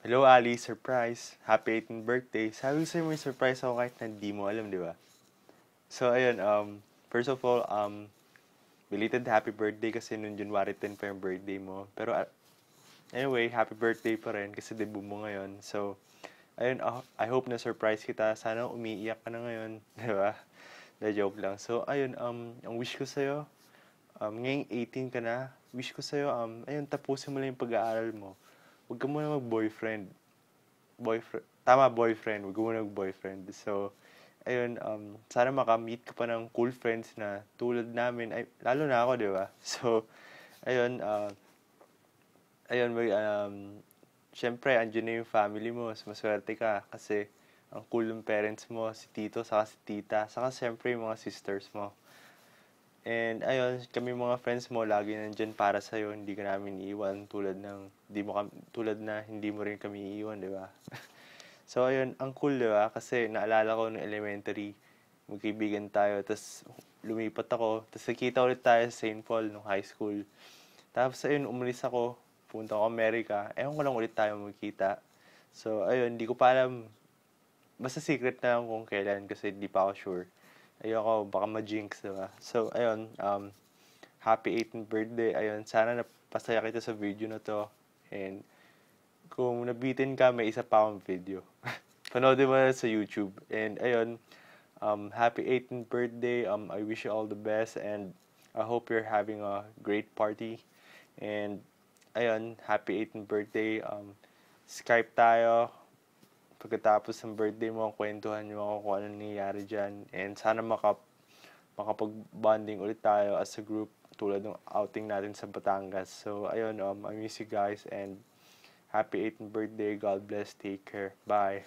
Hello, Ali. Surprise. Happy 18th birthday. Sabi ko sa'yo may surprise ako kahit na di mo alam, di ba? So, ayun, first of all, belated happy birthday kasi noong January 10 pa yung birthday mo. Pero, anyway, happy birthday pa rin kasi debut mo ngayon. So, ayun, I hope na surprise kita. Sana umiiyak ka na ngayon, di ba? Na joke lang. So, ayun, ang wish ko sa'yo, ngayong 18 ka na, wish ko sa'yo, ayun, tapusin mo lang yung pag-aaral mo. Huwag ka muna mag-boyfriend. Boyfriend. Huwag ka muna mag-boyfriend. So, ayun, sana makamit ka pa ng cool friends na tulad namin. Ay, lalo na ako, di ba? So, ayun, ayun, syempre, andyan na yung family mo. Mas maswerte ka kasi ang cool ng parents mo, si tito, saka si tita, saka syempre yung mga sisters mo. And ayun, kami mga friends mo, lagi nandyan para sa'yo, hindi ka namin iiwan tulad na hindi mo rin kami iiwan, di ba? So ayun, ang cool, di ba? Kasi naalala ko nung elementary, magkaibigan tayo, tapos lumipat ako, tapos nakita ulit tayo sa St. Paul nung high school. Tapos ayun, umalis ako, pumunta ako Amerika, ewan ko lang ulit tayo magkita. So ayun, hindi ko pa alam, basta secret na lang kung kailan kasi di pa ako sure. Ayoko, baka ma-jinx, diba? So, ayun, happy 18th birthday. Ayun, sana napasaya kita sa video na to. And kung nabitin ka, may isa pa akong video. Panoodin mo na sa YouTube. And ayun, happy 18th birthday. I wish you all the best and I hope you're having a great party. And ayun, happy 18th birthday. Skype tayo. Pagkatapos ng birthday mo, kwentuhan nyo ako kung ano nangyayari dyan. And sana makapag-bonding ulit tayo as a group tulad ng outing natin sa Batangas. So, ayun, I miss you guys and happy 18th birthday. God bless. Take care. Bye.